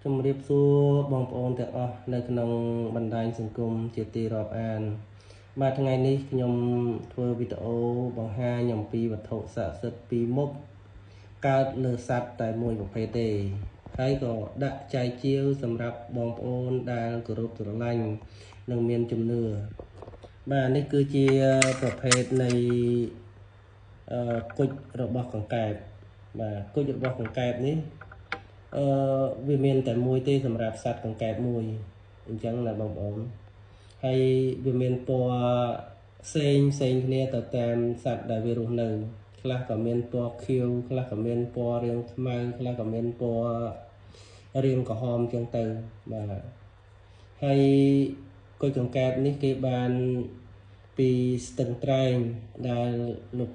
ជំរាបសួរបងប្អូនទាំងអស់នៅក្នុងបណ្ដាញសង្គមជាទីរាប់អានបាទថ្ងៃនេះខ្ញុំធ្វើវីដេអូបង្ហាញអំពីវត្ថុស័ក្តិសិទ្ធិពីរមុខកើតលើសត្វតែមួយប្រភេទទេហើយក៏ដាក់ចែកជាវសម្រាប់បងប្អូនដែលគោរពស្រឡាញ់និងមានជំនឿបាទនេះគឺជាប្រភេទនៃគុជរបស់កង្កែបបាទគុជរបស់កង្កែបនេះវាមានតែមួយទេសម្រាប់សត្វកង្កែបមួយអញ្ចឹងណាបងប្អូនហើយវាមានពណ៌ផ្សេងគ្នាទៅតាមសត្វដែលវារស់នៅខ្លះក៏មានពណ៌ខៀវខ្លះក៏មានពណ៌រាងខ្មៅខ្លះក៏មានពណ៌រាងក្រហមអញ្ចឹងទៅបាទហើយគុជកង្កែបនេះគេបានពីស្ទឹងត្រែងដែលលោក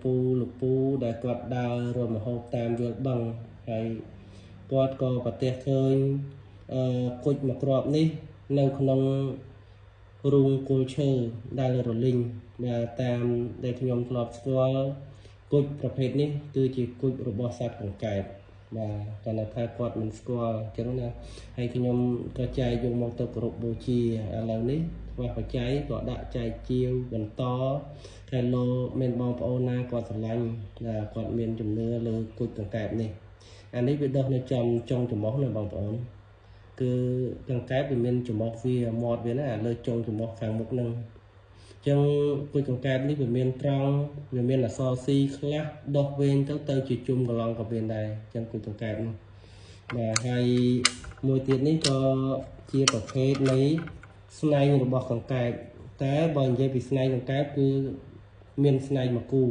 ពូដែលគាត់ដើររមហូបតាមវាលបឹងហើយគាត់ក៏ប្រទះឃើញគុជមួយគ្រាប់នេះនៅក្នុងរូងគល់ឈើដែលរលីងដែលតាមដែលខ្ញុំធ្លាប់ស្គាល់គុជប្រភេទនេះគឺជាគុជរបស់សត្វកង្កែបបាទតែថាគាត់មិនស្គាល់អញ្ចឹងណាហើយខ្ញុំក៏ចែកយកមកទៅគោរពបូជាឥឡូវនេះខ្វះបច្ច័យក៏ដាក់ចែកជាវបន្តតែលោកមានបងប្អូនណាគាត់ស្រឡាញ់គាត់មានជំនឿលើគុជកង្កែបនេះអានេះវាដុះនៅចុងច្រមុះណាបងប្អូនគឺកង្កែបវាមានច្រមុះវាមាត់វាណាលើចុងច្រមុះខាងមុខហ្នឹងអញ្ចឹងគុជកង្កែបនេះវាមានត្រង់វាមានអក្សរស៊ីខ្លះដុះវែងទៅជាជុំកន្លងក៏មានដែរអញ្ចឹងគុជកង្កែបនេះបាទហើយមួយទៀតនេះក៏ជាប្រភេទនៃស្នែងរបស់កង្កែបតែបើនិយាយពីស្នែងកង្កែបគឺមានស្នែងមកគូ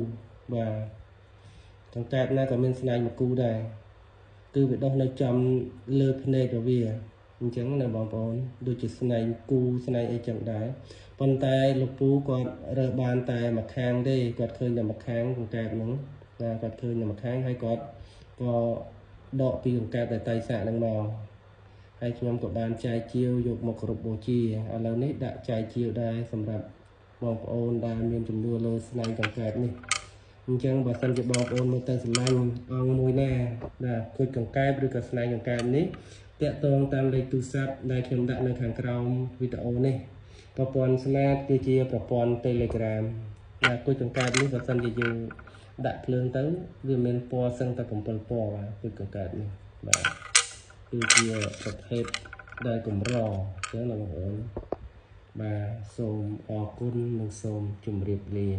បាទកង្កែបណាក៏មានស្នែងមកគូដែរគឺវាដុះនៅចំលើភ្នែករបស់វាអញ្ចឹងណាបងប្អូនដូចជាស្នែងគូស្នែងអីចឹងដែរប៉ុន្តែលោកពូគាត់រើសបានតែមួយខាងទេគាត់ឃើញតែមួយខាងកង្កែបហ្នឹងគាត់ឃើញតែមួយខាងហើយគាត់ក៏ដកពីកង្កែបតែតៃសាក់ហ្នឹងមកហើយខ្ញុំក៏បានចែកជាវយកមកគោរពបូជាឥឡូវនេះដាក់ចែកជាវដែរសម្រាប់បងប្អូនដែលមានជំនឿលើស្នែងកង្កែបនេះអញ្ចឹងបើសិនជាបងប្អូនមើលទៅស្រឡាញ់អង្គមួយណាគុជកង្កែបឬក៏ស្នែងកង្កែបនេះតាក់ទងតាមលេខទូរស័ព្ទដែលខ្ញុំដាក់នៅខាងក្រោមវីដេអូនេះប្រព័ន្ធស្មាតគឺជាប្រព័ន្ធ Telegram គុជកង្កែបនេះបើសិនជាយើងដាក់ភ្លើងទៅវាមានពណ៌សឹងតែ7ពណ៌គុជកង្កែបនេះបាទគឺជាប្រភេទដែលកម្រចឹងណាបងប្អូនបាទសូមអរគុណនិងសូមជម្រាបលា